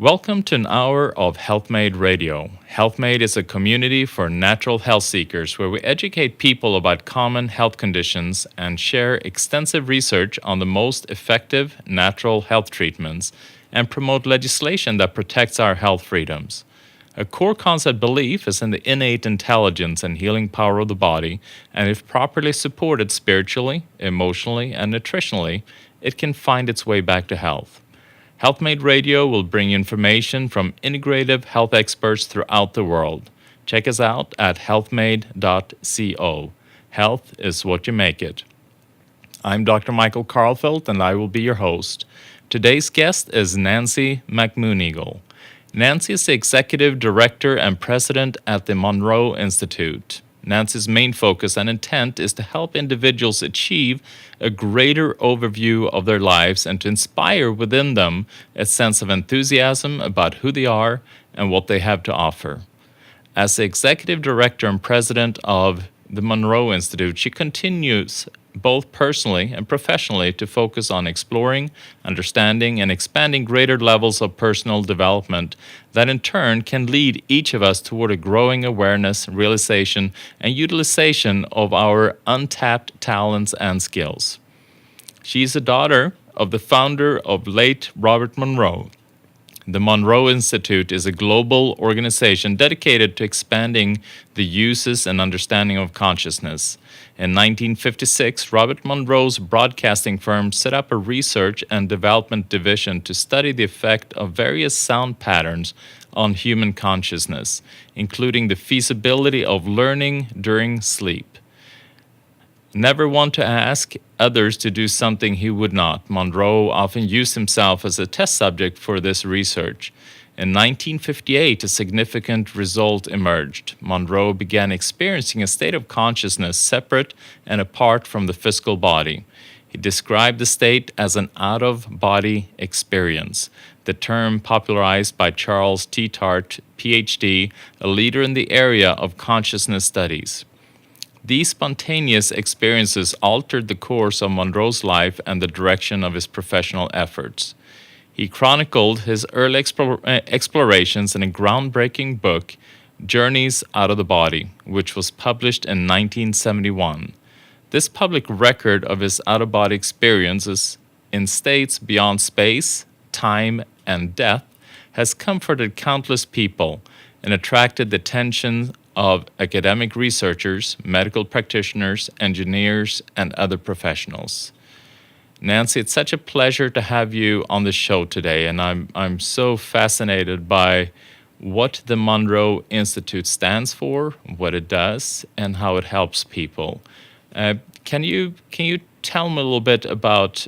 Welcome to an hour of HealthMade Radio. HealthMade is a community for natural health seekers where we educate people about common health conditions and share extensive research on the most effective natural health treatments and promote legislation that protects our health freedoms. A core concept belief is in the innate intelligence and healing power of the body, and if properly supported spiritually, emotionally, and nutritionally, it can find its way back to health. HealthMade Radio will bring you information from integrative health experts throughout the world. Check us out at healthmade.co. Health is what you make it. I'm Dr. Michael Karlfeldt, and I will be your host. Today's guest is Nancy McMoneagle. Nancy is the Executive Director and President at the Monroe Institute. Nancy's main focus and intent is to help individuals achieve a greater overview of their lives and to inspire within them a sense of enthusiasm about who they are and what they have to offer. As the Executive Director and President of the Monroe Institute, she continues both personally and professionally to focus on exploring, understanding, and expanding greater levels of personal development that in turn can lead each of us toward a growing awareness, realization, and utilization of our untapped talents and skills. She is a daughter of the founder of late Robert Monroe. The Monroe Institute is a global organization dedicated to expanding the uses and understanding of consciousness. In 1956, Robert Monroe's broadcasting firm set up a research and development division to study the effect of various sound patterns on human consciousness, including the feasibility of learning during sleep. Never one to ask others to do something he would not, Monroe often used himself as a test subject for this research. In 1958, a significant result emerged. Monroe began experiencing a state of consciousness separate and apart from the physical body. He described the state as an out-of-body experience, the term popularized by Charles T. Tart, Ph.D., a leader in the area of consciousness studies. These spontaneous experiences altered the course of Monroe's life and the direction of his professional efforts. He chronicled his early explorations in a groundbreaking book, Journeys Out of the Body, which was published in 1971. This public record of his out-of-body experiences in states beyond space, time, and death has comforted countless people and attracted the attention of academic researchers, medical practitioners, engineers, and other professionals. Nancy, it's such a pleasure to have you on the show today, and I'm so fascinated by what the Monroe Institute stands for, what it does, and how it helps people. Can you tell me a little bit about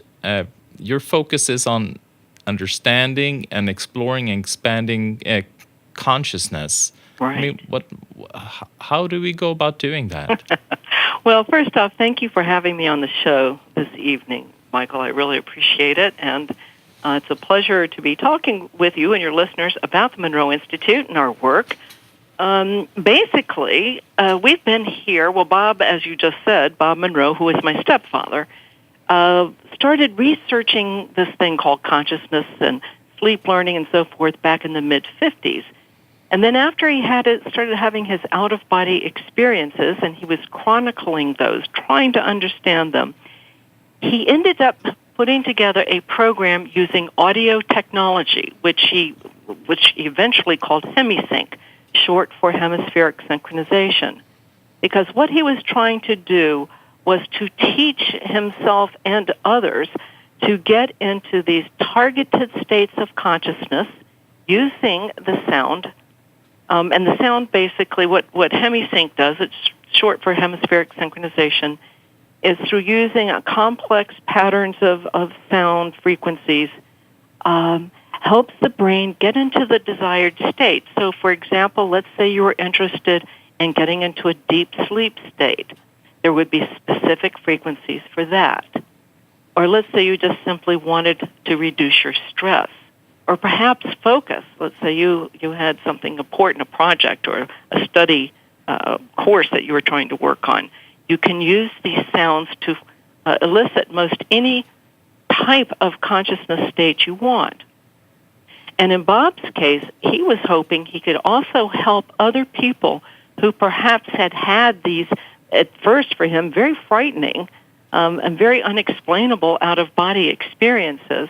your focus is on understanding and exploring and expanding consciousness? Right. I mean, how do we go about doing that? Well, first off, thank you for having me on the show this evening, Michael. I really appreciate it, and it's a pleasure to be talking with you and your listeners about the Monroe Institute and our work. Basically, we've been here. Well, Bob, as you just said, Bob Monroe, who is my stepfather, started researching this thing called consciousness and sleep learning and so forth back in the mid-50s. And then after he started having his out-of-body experiences, and he was chronicling those, trying to understand them, he ended up putting together a program using audio technology, which he eventually called hemisync, short for hemispheric synchronization. Because what he was trying to do was to teach himself and others to get into these targeted states of consciousness using the sound. And the sound, basically, what hemisync does, it's short for hemispheric synchronization, is through using complex patterns of sound frequencies, helps the brain get into the desired state. So, for example, let's say you were interested in getting into a deep sleep state. There would be specific frequencies for that. Or let's say you just simply wanted to reduce your stress. Or perhaps focus. Let's say you had something important, a project or a study course that you were trying to work on. You can use these sounds to elicit most any type of consciousness state you want. And in Bob's case, he was hoping he could also help other people who perhaps had these, at first for him, very frightening and very unexplainable out-of-body experiences.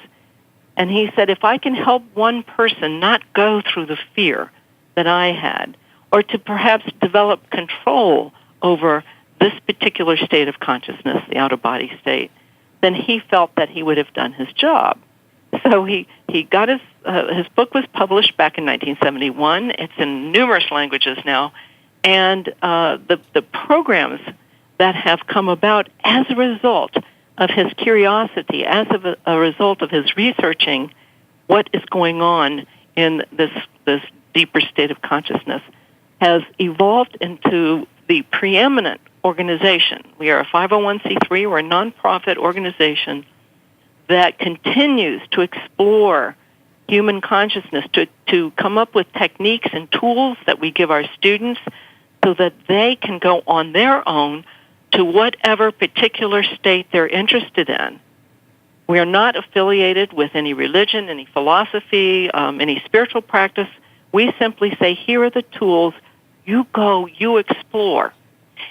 And he said, if I can help one person not go through the fear that I had, or to perhaps develop control over this particular state of consciousness, the out-of-body state, then he felt that he would have done his job. So he got his book was published back in 1971. It's in numerous languages now. And the programs that have come about as a result of his curiosity, as a result of his researching what is going on in this deeper state of consciousness, has evolved into the preeminent organization. We are a 501c3. We're a nonprofit organization that continues to explore human consciousness, to come up with techniques and tools that we give our students so that they can go on their own to whatever particular state they're interested in. We are not affiliated with any religion, any philosophy, any spiritual practice. We simply say, here are the tools. You go, you explore.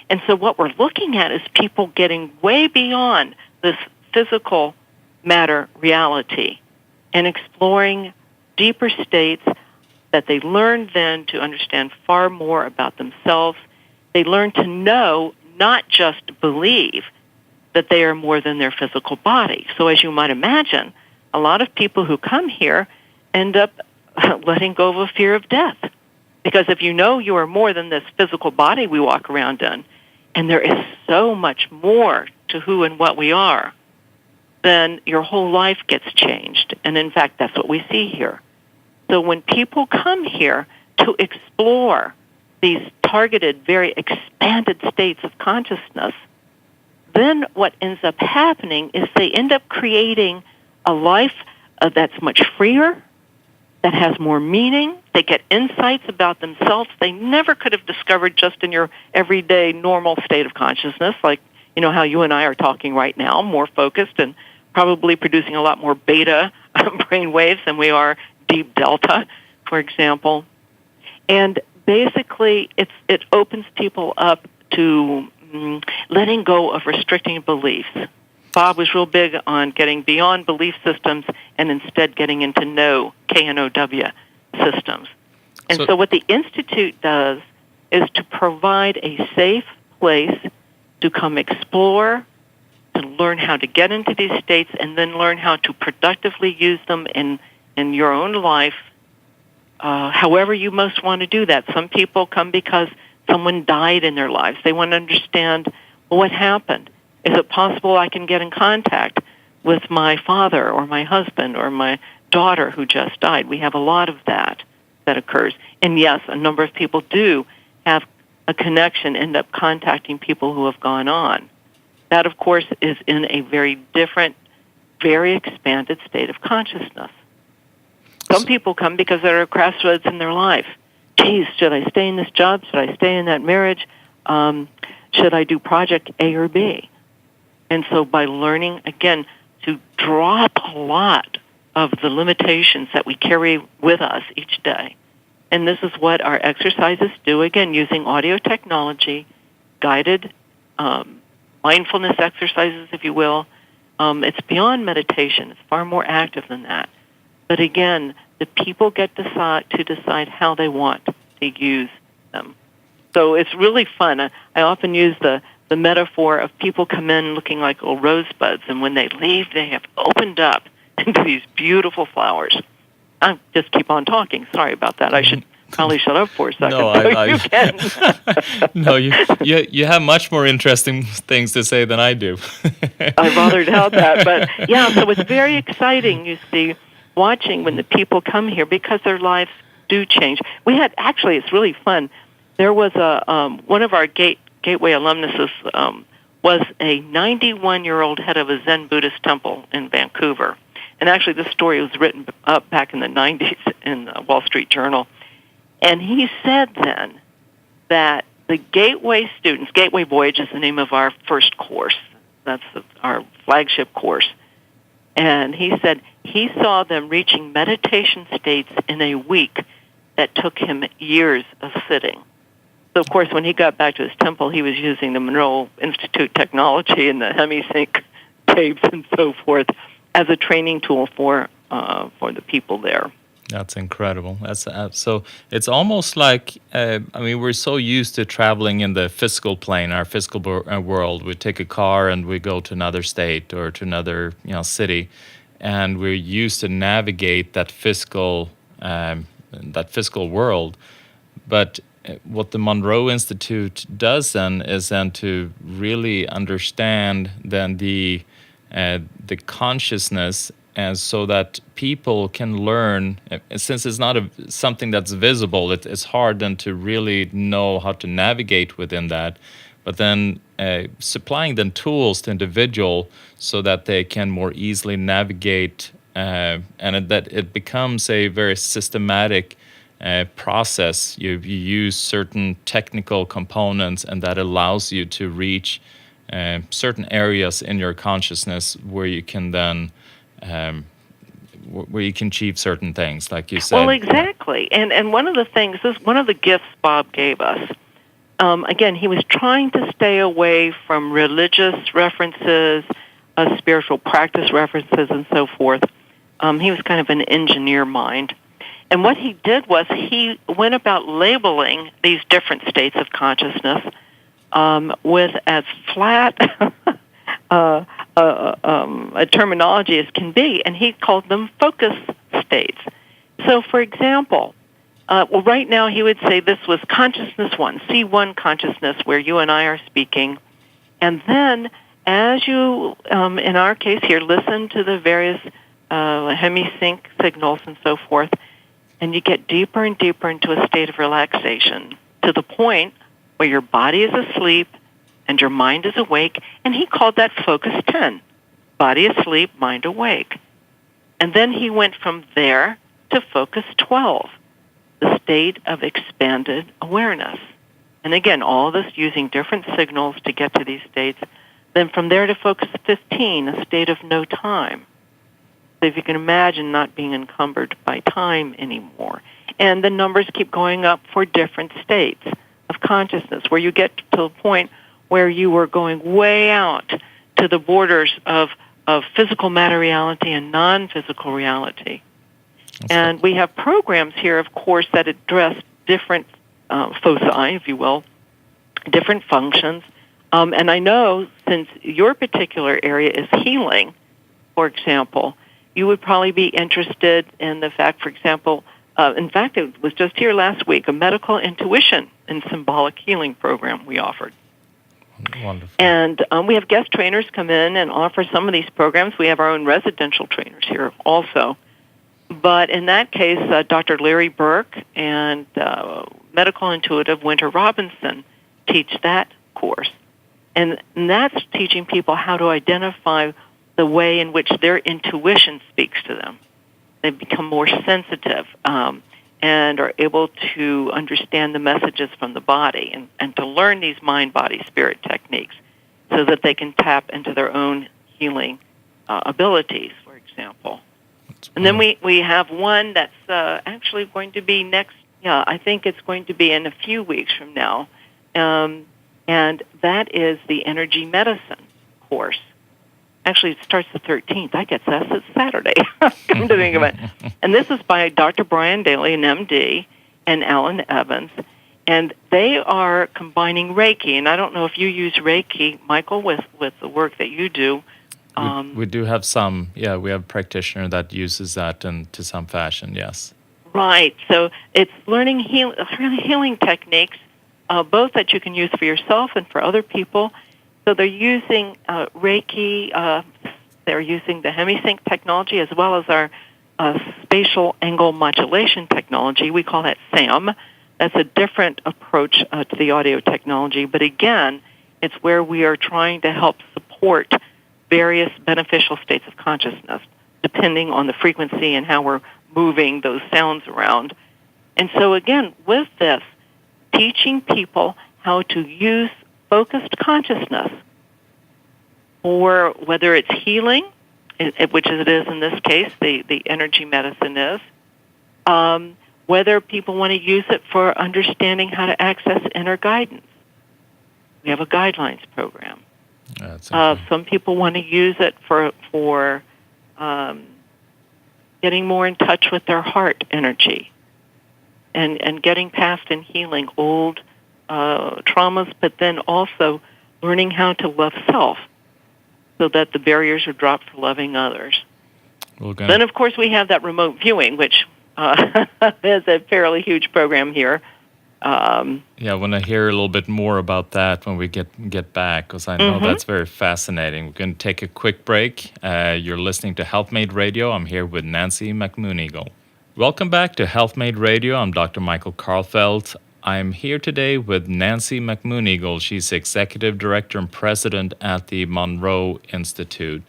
And so what we're looking at is people getting way beyond this physical matter reality and exploring deeper states that they learn then to understand far more about themselves. They learn to know, not just believe, that they are more than their physical body. So as you might imagine, a lot of people who come here end up letting go of a fear of death. Because if you know you are more than this physical body we walk around in, and there is so much more to who and what we are, then your whole life gets changed. And in fact, that's what we see here. So when people come here to explore these targeted, very expanded states of consciousness, then what ends up happening is they end up creating a life that's much freer, that has more meaning. They get insights about themselves they never could have discovered just in your everyday normal state of consciousness, like how you and I are talking right now, more focused and probably producing a lot more beta brain waves than we are deep delta, for example. And basically, it opens people up to letting go of restricting beliefs. Bob was real big on getting beyond belief systems and instead getting into K-N-O-W systems. And so what the Institute does is to provide a safe place to come explore, to learn how to get into these states, and then learn how to productively use them in your own life, however you most want to do that. Some people come because someone died in their lives. They want to understand, well, what happened? Is it possible I can get in contact with my father or my husband or my daughter who just died? We have a lot of that occurs. And yes, a number of people do have a connection, end up contacting people who have gone on. That, of course, is in a very different, very expanded state of consciousness. Some people come because they're at a crossroads in their life. Geez, should I stay in this job? Should I stay in that marriage? Should I do project A or B? And so by learning, again, to drop a lot of the limitations that we carry with us each day. And this is what our exercises do, again, using audio technology, guided mindfulness exercises, if you will. It's beyond meditation. It's far more active than that. But again, the people get to decide how they want to use them. So it's really fun. I often use the metaphor of people come in looking like little rosebuds, and when they leave, they have opened up into these beautiful flowers. I just keep on talking. Sorry about that. I should probably shut up for a second. No, you can. No, you have much more interesting things to say than I do. I bothered out that, but yeah. So it's very exciting. You see, watching when the people come here because their lives do change. We had actually, it's really fun. There was one of our Gateway alumnuses was a 91-year-old head of a Zen Buddhist temple in Vancouver. And actually, this story was written up back in the 90s in the Wall Street Journal. And he said then that the Gateway students, Gateway Voyage is the name of our first course. That's our flagship course. And he said he saw them reaching meditation states in a week that took him years of sitting. So, of course, when he got back to his temple, he was using the Monroe Institute technology and the HemiSync tapes and so forth as a training tool for the people there. That's incredible. So it's almost like, we're so used to traveling in the physical plane, our physical world. We take a car and we go to another state or to another city, and we're used to navigate that physical world. But what the Monroe Institute does then is to really understand then the consciousness, and so that people can learn. Since it's not something that's visible, it's hard then to really know how to navigate within that. But then supplying them tools to individual so that they can more easily navigate, and that it becomes a very systematic process. You use certain technical components, and that allows you to reach certain areas in your consciousness where you can then where you can achieve certain things, like you said. Well, exactly. And one of the things, one of the gifts Bob gave us, again, he was trying to stay away from religious references, spiritual practice references, and so forth. He was kind of an engineer mind. And what he did was he went about labeling these different states of consciousness with as flat a terminology as can be, and he called them focus states. So, for example, right now he would say this was consciousness 1, C1 consciousness, where you and I are speaking, and then as you, in our case here, listen to the various HemiSync signals and so forth, and you get deeper and deeper into a state of relaxation to the point where your body is asleep and your mind is awake, and he called that focus 10, body asleep, mind awake. And then he went from there to focus 12, the state of expanded awareness. And again, all this using different signals to get to these states. Then from there to focus 15, a state of no time. So if you can imagine not being encumbered by time anymore. And the numbers keep going up for different states of consciousness, where you get to the point where you were going way out to the borders of physical matter reality and non-physical reality. And we have programs here, of course, that address different foci, if you will, different functions. And I know since your particular area is healing, for example, you would probably be interested in the fact, for example, in fact, it was just here last week, a medical intuition and symbolic healing program we offered. Wonderful. And we have guest trainers come in and offer some of these programs. We have our own residential trainers here also. But in that case, Dr. Larry Burke and medical intuitive Winter Robinson teach that course. And that's teaching people how to identify the way in which their intuition speaks to them. They become more sensitive and are able to understand the messages from the body and to learn these mind, body, spirit techniques so that they can tap into their own healing abilities, for example. And then we have one that's actually going to be next, I think it's going to be in a few weeks from now, and that is the energy medicine course. Actually, it starts the 13th. I guess it's Saturday, come to think of it. And this is by Dr. Brian Daly, an MD, and Alan Evans. And they are combining Reiki. And I don't know if you use Reiki, Michael, with the work that you do. We do have some, we have a practitioner that uses that to some fashion, yes. Right. So it's learning healing techniques, both that you can use for yourself and for other people. So they're using Reiki, they're using the HemiSync technology as well as our spatial angle modulation technology. We call that SAM. That's a different approach to the audio technology. But again, it's where we are trying to help support various beneficial states of consciousness, depending on the frequency and how we're moving those sounds around. And so again, with this, teaching people how to use focused consciousness, or whether it's healing, which it is in this case, the energy medicine is. Whether people want to use it for understanding how to access inner guidance. We have a guidelines program. Some people want to use it for getting more in touch with their heart energy and getting past and healing old traumas, but then also learning how to love self so that the barriers are dropped for loving others. Then, of course, we have that remote viewing, which is a fairly huge program here. I want to hear a little bit more about that when we get back, because I know that's very fascinating. We're going to take a quick break. You're listening to HealthMade Radio. I'm here with Nancy McMoneagle. Welcome back to HealthMade Radio. I'm Dr. Michael Karlfeldt. I'm here today with Nancy McMoneagle. She's Executive Director and President at the Monroe Institute.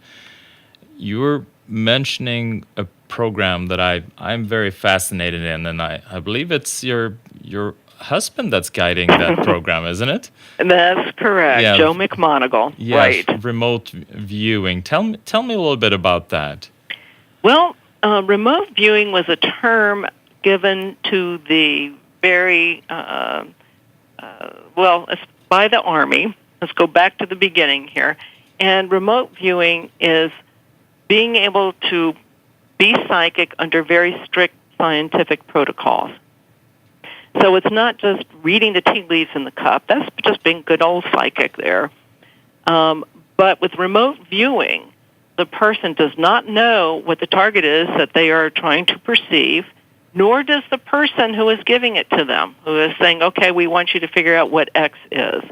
You're mentioning a program that I'm very fascinated in, and I believe it's your husband that's guiding that program, isn't it? That's correct, yeah. Joe McMoneagle. Yes, right. Remote viewing. Tell me a little bit about that. Well, remote viewing was a term given to the very, it's by the Army. Let's go back to the beginning here. And remote viewing is being able to be psychic under very strict scientific protocols. So it's not just reading the tea leaves in the cup. That's just being good old psychic there. But with remote viewing, the person does not know what the target is that they are trying to perceive, nor does the person who is giving it to them, who is saying, okay, we want you to figure out what X is.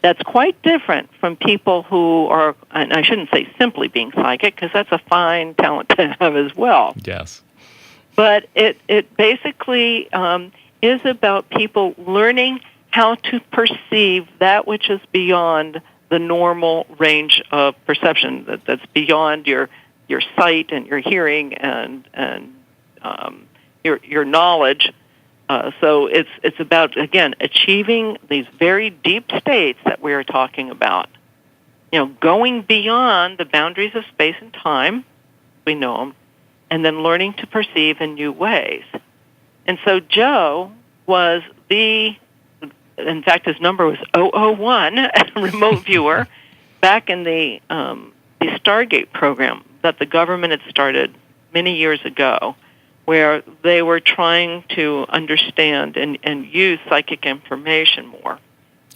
That's quite different from people who are, and I shouldn't say simply being psychic, because that's a fine talent to have as well. Yes. But it basically is about people learning how to perceive that which is beyond the normal range of perception, that's beyond your sight and your hearing and your knowledge. So it's about, again, achieving these very deep states that we are talking about. Going beyond the boundaries of space and time, we know them, and then learning to perceive in new ways. And so Joe was in fact, his number was 001, a remote viewer, back in the Stargate program that the government had started many years ago, where they were trying to understand and use psychic information more.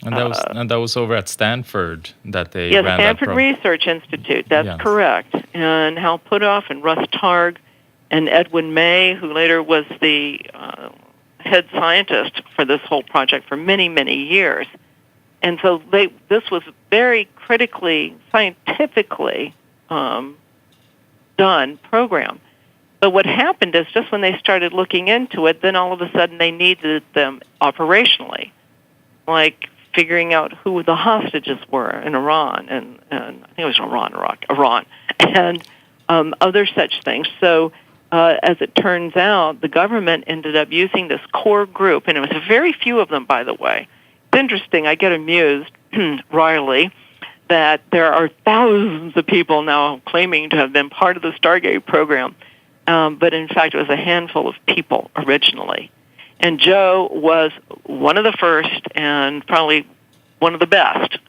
And that was over at Stanford that they ran Stanford that Research Institute, that's correct. And Hal Puthoff and Russ Targ and Edwin May, who later was the head scientist for this whole project for many, many years. And so this was very critically, scientifically done program. But what happened is just when they started looking into it, then all of a sudden they needed them operationally, like figuring out who the hostages were in Iran, and I think it was Iran, and other such things. So as it turns out, the government ended up using this core group, and it was very few of them, by the way. It's interesting. I get amused, Riley, that there are thousands of people now claiming to have been part of the Stargate program, but in fact it was a handful of people originally. And Joe was one of the first and probably one of the best.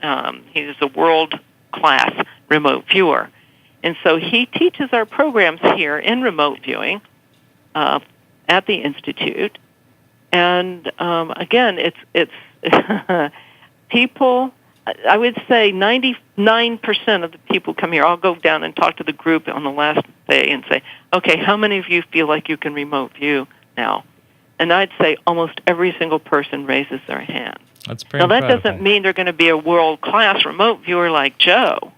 He was a world-class remote viewer. And so he teaches our programs here in remote viewing at the Institute. And again, it's people, I would say 99% of the people come here. I'll go down and talk to the group on the last day and say, okay, how many of you feel like you can remote view now? And I'd say almost every single person raises their hand. That's pretty incredible. That incredible. doesn't mean they're going to be a world-class remote viewer like Joe.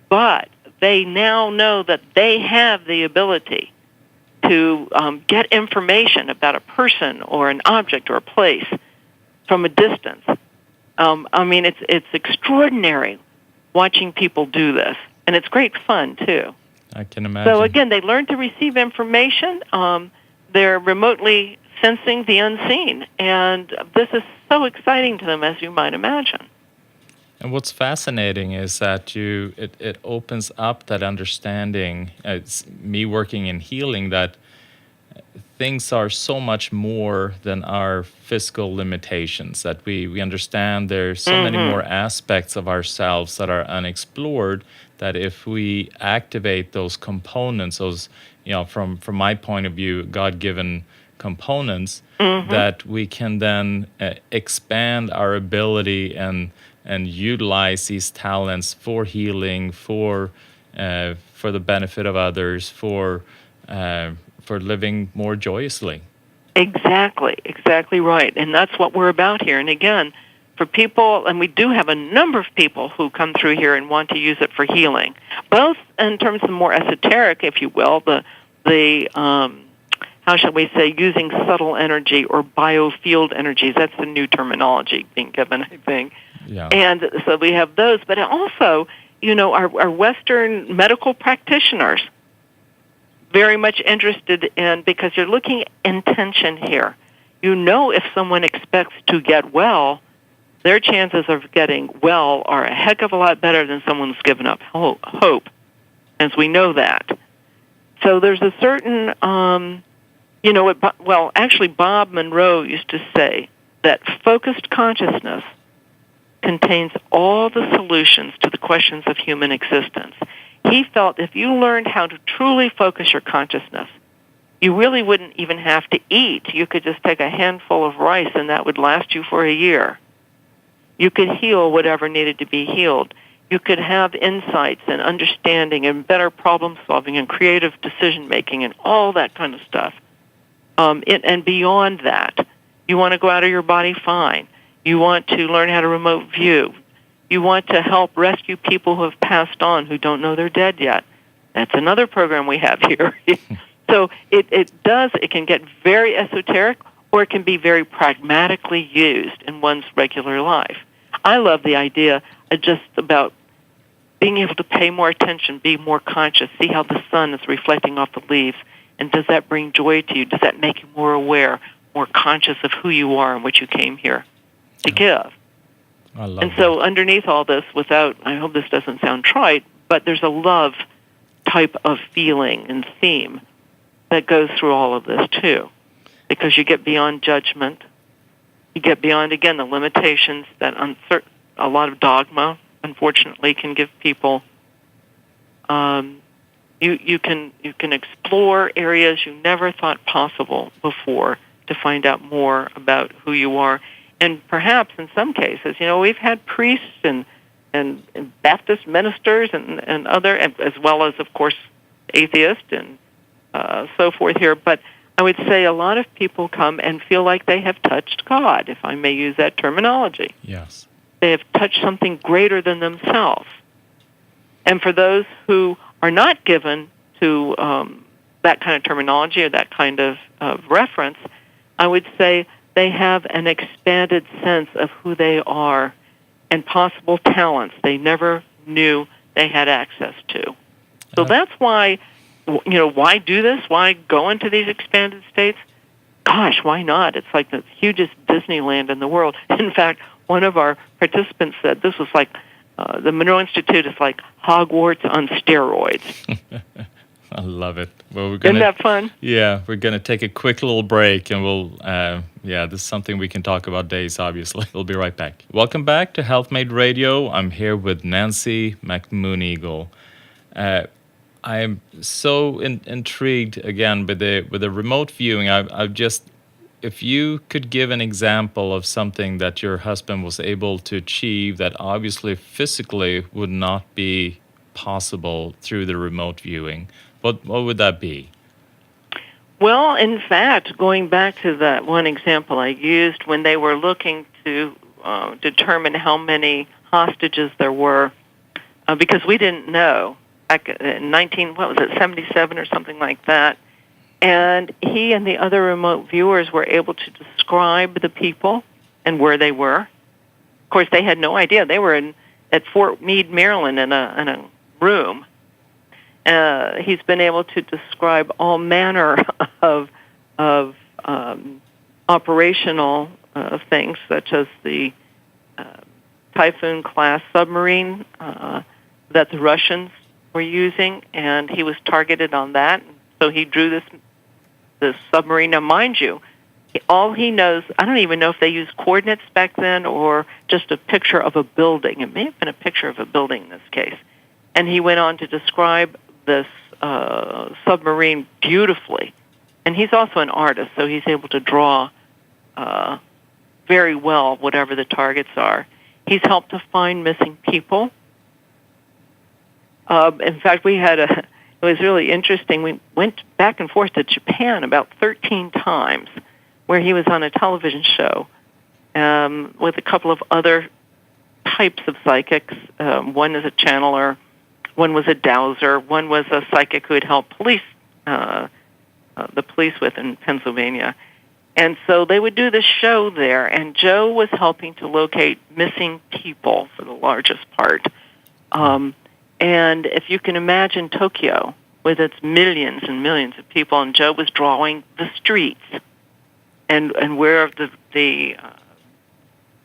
But they now know that they have the ability to get information about a person or an object or a place from a distance. I mean, it's extraordinary watching people do this, and it's great fun, too. I can imagine. So, again, they learn to receive information. They're remotely sensing the unseen, and this is so exciting to them, as you might imagine. And what's fascinating is that it opens up that understanding. It's me working in healing, that things are so much more than our physical limitations, that we understand there's so many more aspects of ourselves that are unexplored, that if we activate those components, those, from my point of view, God-given components, that we can then expand our ability and utilize these talents for healing, for the benefit of others, for living more joyously. Exactly right. And that's what we're about here. And again, for people, and we do have a number of people who come through here and want to use it for healing, both in terms of more esoteric, if you will, the how shall we say, using subtle energy or biofield energies. That's the new terminology being given, I think. Yeah. And so we have those, but also, our Western medical practitioners, very much interested in, because you're looking at intention here. If someone expects to get well, their chances of getting well are a heck of a lot better than someone who's given up hope, as we know that. So there's a certain, actually Bob Monroe used to say that focused consciousness contains all the solutions to the questions of human existence. He felt if you learned how to truly focus your consciousness, you really wouldn't even have to eat. You could just take a handful of rice and that would last you for a year. You could heal whatever needed to be healed. You could have insights and understanding and better problem solving and creative decision making and all that kind of stuff. And beyond that, you want to go out of your body, fine. You want to learn how to remote view. You want to help rescue people who have passed on who don't know they're dead yet. That's another program we have here. So it can get very esoteric, or it can be very pragmatically used in one's regular life. I love the idea of just about being able to pay more attention, be more conscious, see how the sun is reflecting off the leaves, and does that bring joy to you? Does that make you more aware, more conscious of who you are and what you came here to give? I love and so underneath all this, I hope this doesn't sound trite, but there's a love type of feeling and theme that goes through all of this too, because you get beyond judgment. You get beyond, again, the limitations that a lot of dogma, unfortunately, can give people. You can explore areas you never thought possible before to find out more about who you are. And perhaps in some cases, we've had priests and Baptist ministers and other, as well as, of course, atheists and so forth here. But I would say a lot of people come and feel like they have touched God, if I may use that terminology. Yes. They have touched something greater than themselves. And for those who are not given to that kind of terminology or that kind of reference, I would say they have an expanded sense of who they are and possible talents they never knew they had access to. So that's why, why do this? Why go into these expanded states? Gosh, why not? It's like the hugest Disneyland in the world. In fact, one of our participants said this was like the Monroe Institute is like Hogwarts on steroids. I love it. Well, Isn't that fun? Yeah, we're going to take a quick little break, and we'll, this is something we can talk about days, obviously. We'll be right back. Welcome back to Health Made Radio. I'm here with Nancy McMoneagle. I'm so intrigued, again, with the remote viewing. I've just, if you could give an example of something that your husband was able to achieve that obviously physically would not be possible through the remote viewing, what would that be? Well, in fact, going back to that one example I used, when they were looking to determine how many hostages there were, because we didn't know back in 77 or something like that, and he and the other remote viewers were able to describe the people and where they were. Of course, they had no idea. They were at Fort Meade, Maryland, in a room. He's been able to describe all manner of operational things, such as the Typhoon-class submarine that the Russians were using, and he was targeted on that. So he drew this submarine. Now, mind you, all he knows, I don't even know if they used coordinates back then or just a picture of a building. It may have been a picture of a building in this case. And he went on to describe this submarine beautifully. And he's also an artist, so he's able to draw very well whatever the targets are. He's helped to find missing people. In fact, it was really interesting. We went back and forth to Japan about 13 times, where he was on a television show with a couple of other types of psychics. One is a channeler, one was a dowser, one was a psychic who had helped the police with in Pennsylvania. And so they would do this show there, and Joe was helping to locate missing people for the largest part. And if you can imagine Tokyo with its millions and millions of people, and Joe was drawing the streets and where the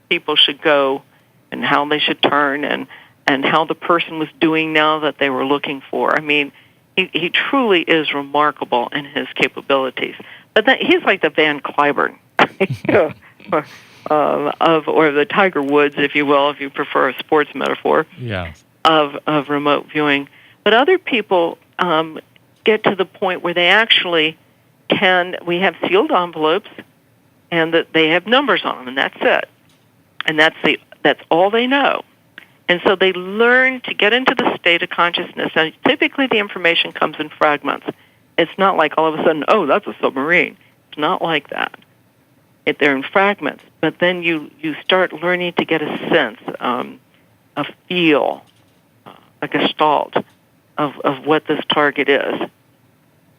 people should go and how they should turn and how the person was doing now that they were looking for. I mean, he truly is remarkable in his capabilities. But he's like the Van Cliburn, or the Tiger Woods, if you will, if you prefer a sports metaphor, of remote viewing. But other people get to the point where they actually we have sealed envelopes, and that they have numbers on them, and that's it. And that's all they know. And so they learn to get into the state of consciousness. Now, typically the information comes in fragments. It's not like all of a sudden, oh, that's a submarine. It's not like that. They're in fragments. But then you start learning to get a sense, a feel, a gestalt of what this target is.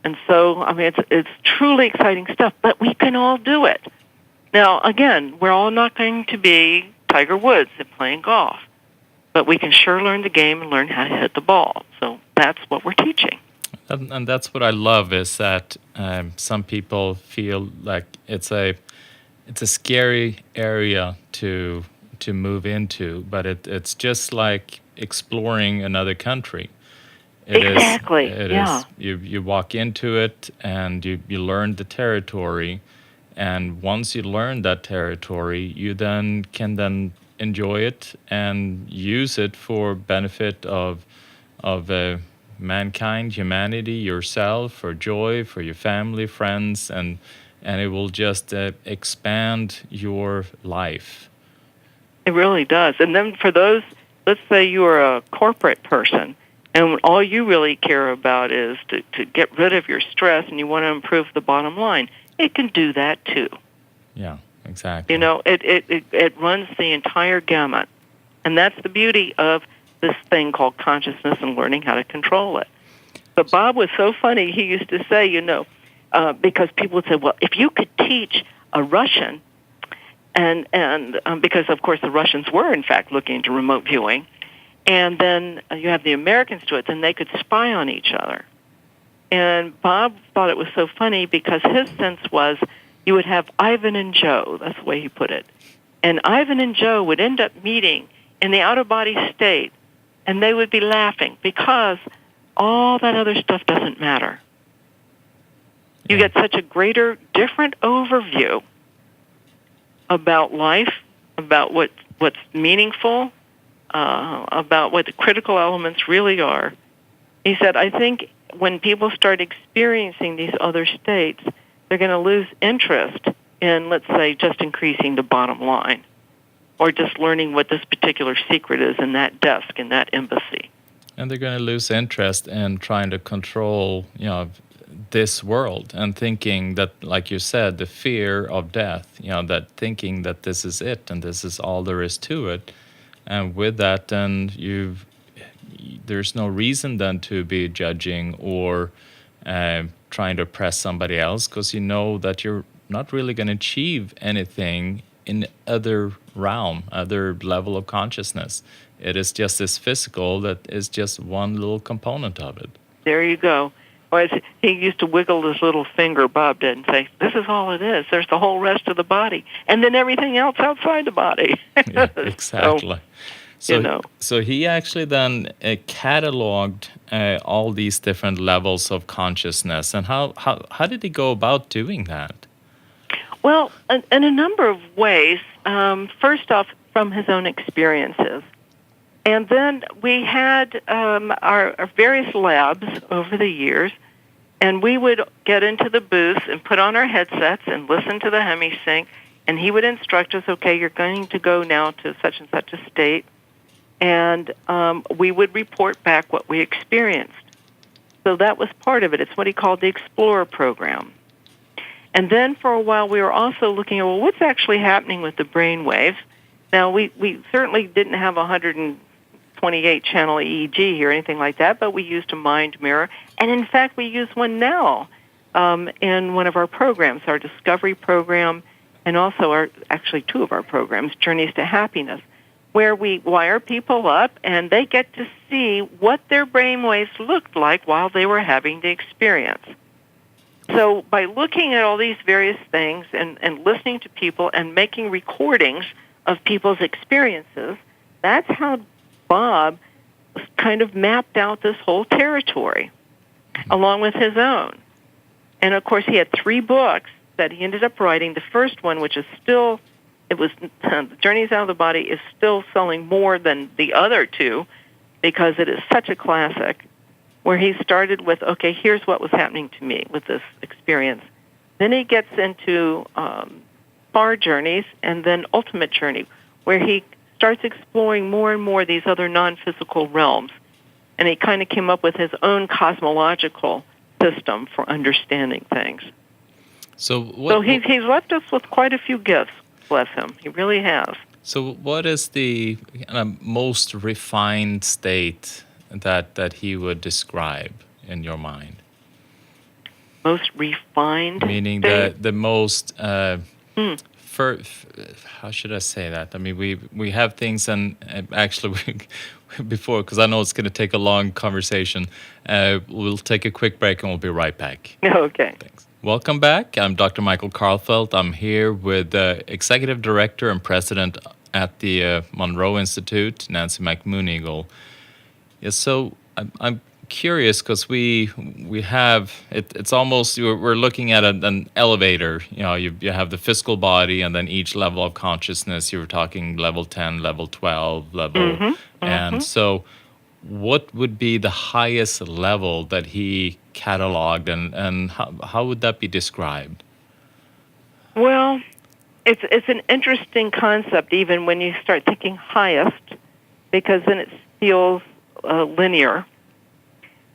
And so, I mean, it's truly exciting stuff, but we can all do it. Now, again, we're all not going to be Tiger Woods at playing golf, but we can sure learn the game and learn how to hit the ball. So that's what we're teaching. And that's what I love is that some people feel like it's a scary area to move into, but it's just like exploring another country. Exactly. It is. You walk into it and you learn the territory, and once you learn that territory, you can enjoy it and use it for benefit of mankind, humanity, yourself, for joy, for your family, friends, and it will just expand your life. It really does. And then for those, let's say you are a corporate person, and all you really care about is to get rid of your stress, and you want to improve the bottom line, it can do that too. Yeah, exactly. You know, it runs the entire gamut. And that's the beauty of this thing called consciousness and learning how to control it. But Bob was so funny. He used to say, because people would say, well, if you could teach a Russian, and because, of course, the Russians were, in fact, looking into remote viewing, and then you have the Americans do it, then they could spy on each other. And Bob thought it was so funny because his sense was you would have Ivan and Joe, that's the way he put it, and Ivan and Joe would end up meeting in the out-of-body state, and they would be laughing because all that other stuff doesn't matter. You get such a greater, different overview about life, about what's meaningful, about what the critical elements really are. He said, I think when people start experiencing these other states, they're going to lose interest in, let's say, just increasing the bottom line or just learning what this particular secret is in that desk, in that embassy. And they're going to lose interest in trying to control, this world and thinking that, like you said, the fear of death, that thinking that this is it and this is all there is to it. And with that, then there's no reason then to be judging or trying to oppress somebody else, because you know that you're not really going to achieve anything in other realm, other level of consciousness. It is just this physical that is just one little component of it. There you go. Or he used to wiggle his little finger, Bob did, and say, "This is all it is. There's the whole rest of the body, and then everything else outside the body." Yeah, exactly. So he actually then cataloged all these different levels of consciousness. And how did he go about doing that? Well, in a number of ways. First off, from his own experiences. And then we had our various labs over the years, and we would get into the booth and put on our headsets and listen to the hemisync, and he would instruct us, okay, you're going to go now to such and such a state, and we would report back what we experienced. So that was part of it. It's what he called the Explorer program. And then for a while we were also looking at, well, what's actually happening with the brain waves? Now, we certainly didn't have 128-channel EEG here or anything like that, but we used a mind mirror. And in fact, we use one now in one of our programs, our Discovery program, and also actually two of our programs, Journeys to Happiness, where we wire people up and they get to see what their brainwaves looked like while they were having the experience. So by looking at all these various things and listening to people and making recordings of people's experiences, that's how Bob kind of mapped out this whole territory along with his own. And of course, he had 3 books that he ended up writing. The first one, which is still, Journeys Out of the Body, is still selling more than the other 2 because it is such a classic, where he started with, okay, here's what was happening to me with this experience. Then he gets into Far Journeys and then Ultimate Journey, where he starts exploring more and more these other non-physical realms. And he kind of came up with his own cosmological system for understanding things. So he's left us with quite a few gifts, bless him. He really has. So what is the most refined state that he would describe in your mind? Most refined meaning state? the most how should I say that? I mean, we have things, and actually before, because I know it's going to take a long conversation, we'll take a quick break and we'll be right back. Okay. Thanks. Welcome back. I'm Dr. Michael Karlfeldt. I'm here with Executive Director and President at the Monroe Institute, Nancy McMoneagle. Yeah, so I'm curious because we have it's almost, we're looking at an elevator. You know, you have the physical body, and then each level of consciousness. You were talking level 10, level 12, level, and so what would be the highest level that he cataloged, and how would that be described? Well, it's an interesting concept even when you start thinking highest, because then it feels linear.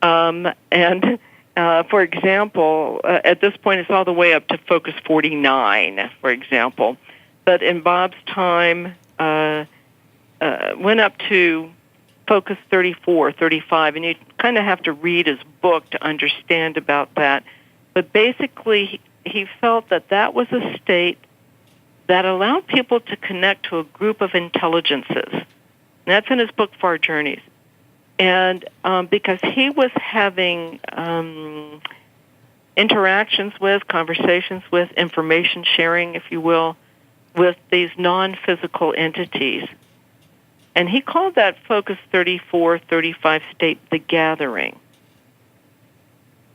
For example, at this point, it's all the way up to focus 49, for example. But in Bob's time, went up to focus 34, 35, and you kind of have to read his book to understand about that. But basically, he felt that was a state that allowed people to connect to a group of intelligences. And that's in his book, Far Journeys. And because he was having interactions with, conversations with, information sharing, if you will, with these non-physical entities. And he called that Focus 34, 35 state the gathering.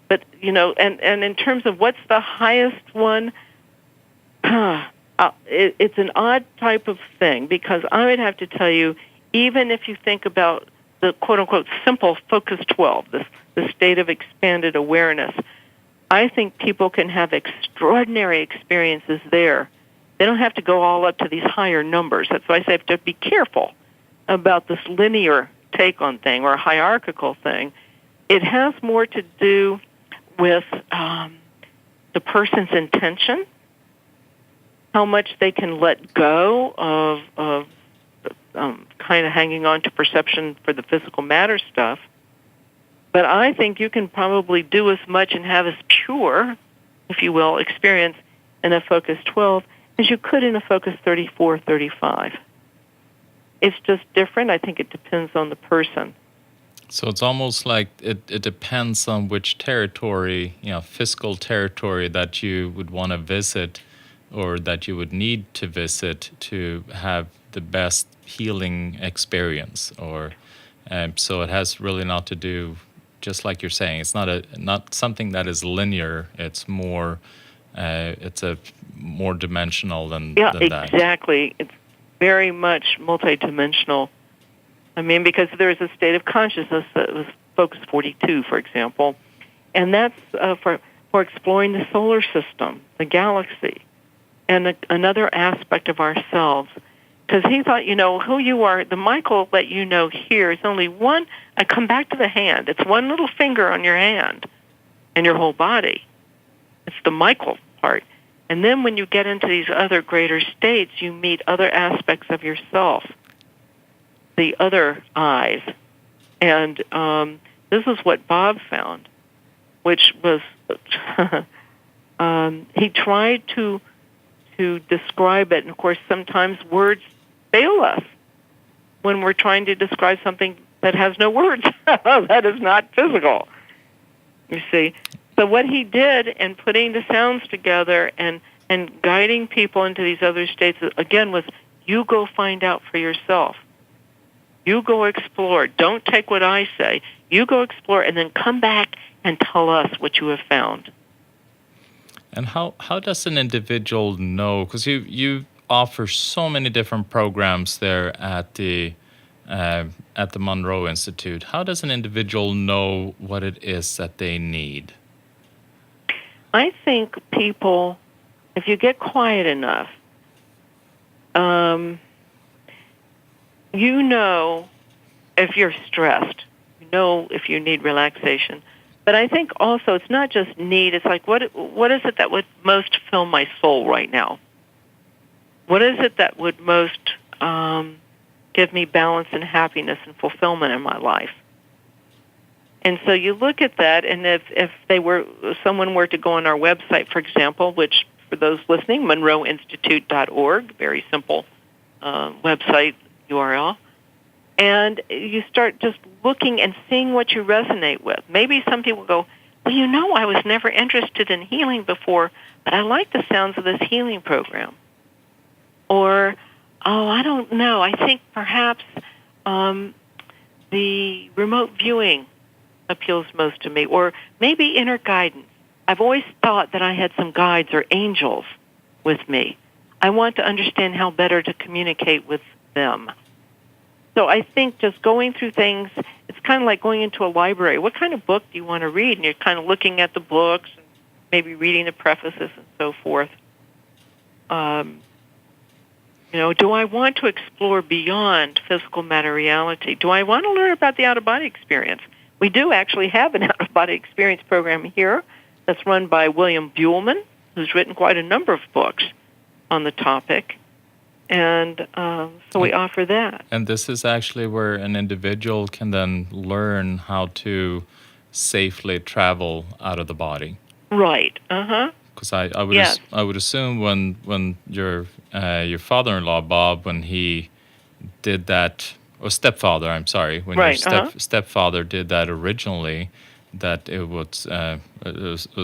But, you know, and in terms of what's the highest one, it's an odd type of thing, because I would have to tell you, even if you think about the quote-unquote simple Focus 12, the state of expanded awareness, I think people can have extraordinary experiences there. They don't have to go all up to these higher numbers. That's why I say you have to be careful about this linear take on thing or hierarchical thing. It has more to do with the person's intention, how much they can let go of kind of hanging on to perception for the physical matter stuff. But I think you can probably do as much and have as pure, if you will, experience in a Focus 12 as you could in a Focus 34, 35. It's just different. I think it depends on the person. So it's almost like it depends on which territory, physical territory that you would want to visit or that you would need to visit to have the best healing experience. Or so it has really not to do, just like you're saying, it's not something that is linear. It's more, it's a more dimensional than that. Exactly. It's very much multidimensional. I mean, because there's a state of consciousness that was Focus 42, for example, and that's for exploring the solar system, the galaxy, and another aspect of ourselves. Because he thought, who you are, the Michael that you know here is only one. I come back to the hand. It's one little finger on your hand and your whole body. It's the Michael part. And then when you get into these other greater states, you meet other aspects of yourself, the other eyes. And this is what Bob found, which was he tried to describe it. And, of course, sometimes words fail us when we're trying to describe something that has no words. That is not physical, you see. So what he did in putting the sounds together and guiding people into these other states, again, was you go find out for yourself. You go explore. Don't take what I say. You go explore and then come back and tell us what you have found. And how does an individual know? Because you offer so many different programs there at the Monroe Institute. How does an individual know what it is that they need? I think people, if you get quiet enough, you know if you're stressed. You know if you need relaxation. But I think also it's not just need. It's like, what is it that would most fill my soul right now? What is it that would most give me balance and happiness and fulfillment in my life? And so you look at that, and if someone were to go on our website, for example, which for those listening, MonroeInstitute.org, very simple website URL, and you start just looking and seeing what you resonate with. Maybe some people go, well, I was never interested in healing before, but I like the sounds of this healing program. Or, I don't know, I think perhaps the remote viewing appeals most to me, or maybe inner guidance. I've always thought that I had some guides or angels with me. I want to understand how better to communicate with them. So I think just going through things, it's kind of like going into a library. What kind of book do you want to read? And you're kind of looking at the books, and maybe reading the prefaces and so forth. Do I want to explore beyond physical matter reality? Do I want to learn about the out-of-body experience? We do actually have an out-of-body experience program here that's run by William Buhlman, who's written quite a number of books on the topic. And so we offer that. And this is actually where an individual can then learn how to safely travel out of the body. Right. Uh-huh. Because I would assume when your father-in-law, Bob, when he did that, or stepfather, I'm sorry, when your stepfather did that originally, that it was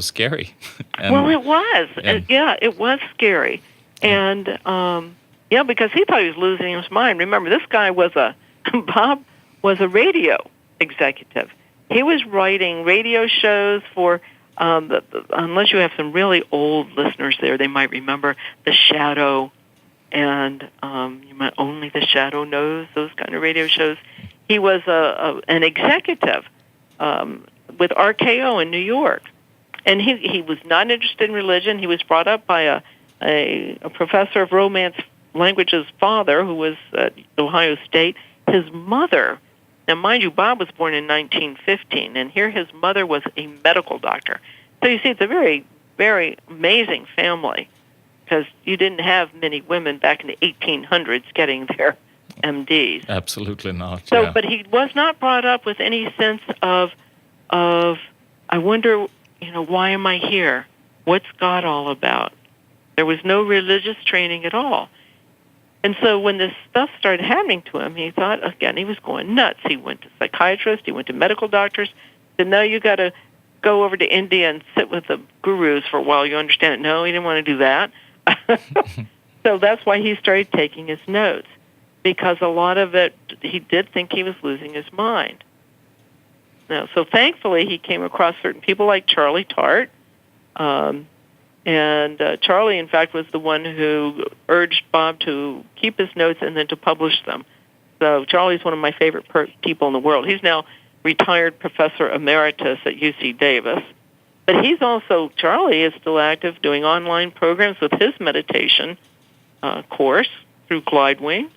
scary. Well, it was. It was scary. And because he thought he was losing his mind. Remember, this guy Bob was a radio executive. He was writing radio shows for, unless you have some really old listeners there, they might remember The Shadow, and Only the Shadow Knows, those kind of radio shows. He was an executive with RKO in New York. And he was not interested in religion. He was brought up by a professor of Romance language's father, who was at Ohio State. His mother, now mind you, Bob was born in 1915, and here his mother was a medical doctor. So you see, it's a very, very amazing family, because you didn't have many women back in the 1800s getting their MDs. Absolutely not. So, but he was not brought up with any sense of I wonder, why am I here? What's God all about? There was no religious training at all. And so when this stuff started happening to him, he thought, again, he was going nuts. He went to psychiatrists, he went to medical doctors, said, no, you got to go over to India and sit with the gurus for a while. You understand it? No, he didn't want to do that. So that's why he started taking his notes, because a lot of it, he did think he was losing his mind. Now, so thankfully, he came across certain people like Charlie Tart, and Charlie, in fact, was the one who urged Bob to keep his notes and then to publish them. So Charlie's one of my favorite people in the world. He's now retired professor emeritus at UC Davis. But he's also, Charlie is still active doing online programs with his meditation course through GlideWing.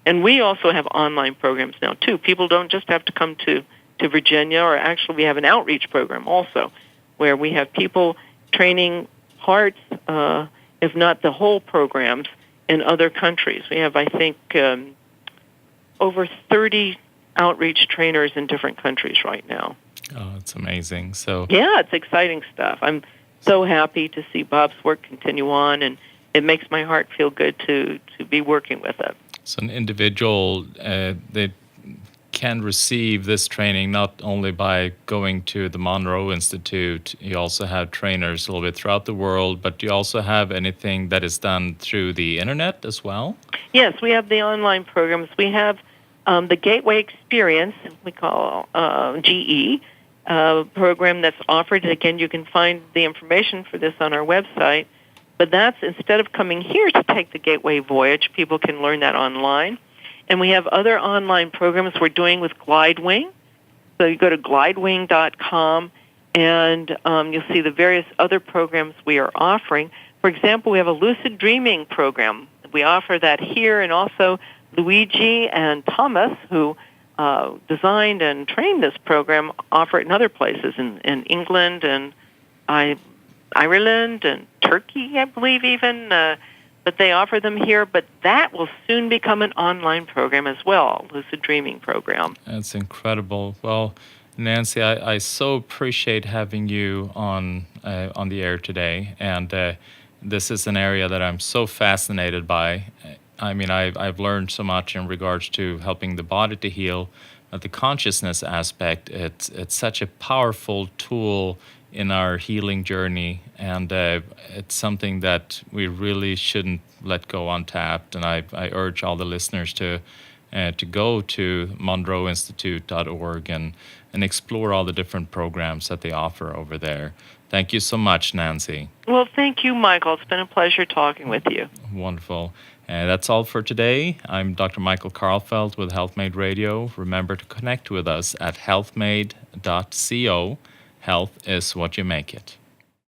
And we also have online programs now, too. People don't just have to come to Virginia, or actually we have an outreach program also, where we have people training parts, if not the whole programs, in other countries. We have, I think, over 30 outreach trainers in different countries right now. Oh, it's amazing. So yeah, it's exciting stuff. I'm so happy to see Bob's work continue on, and it makes my heart feel good to be working with it. So an individual, they can receive this training not only by going to the Monroe Institute. You also have trainers a little bit throughout the world, but you also have anything that is done through the internet as well? Yes, we have the online programs. We have the Gateway Experience, we call GE, program that's offered. Again, you can find the information for this on our website. But that's, instead of coming here to take the Gateway Voyage, people can learn that online. And we have other online programs we're doing with GlideWing. So you go to glidewing.com, and you'll see the various other programs we are offering. For example, we have a lucid dreaming program. We offer that here, and also Luigi and Thomas, who designed and trained this program, offer it in other places, in England and Ireland and Turkey, I believe even. But they offer them here, but that will soon become an online program as well, lucid dreaming program. That's incredible. Well, Nancy, I so appreciate having you on the air today, and this is an area that I'm so fascinated by. I mean, I've learned so much in regards to helping the body to heal, but the consciousness aspect, it's such a powerful tool in our healing journey, and it's something that we really shouldn't let go untapped. And I urge all the listeners to go to monroeinstitute.org and explore all the different programs that they offer over there. Thank you so much, Nancy. Well, thank you, Michael. It's been a pleasure talking with you. Wonderful. That's all for today. I'm Dr. Michael Karlfeldt with HealthMade Radio. Remember to connect with us at healthmade.co. Health is what you make it.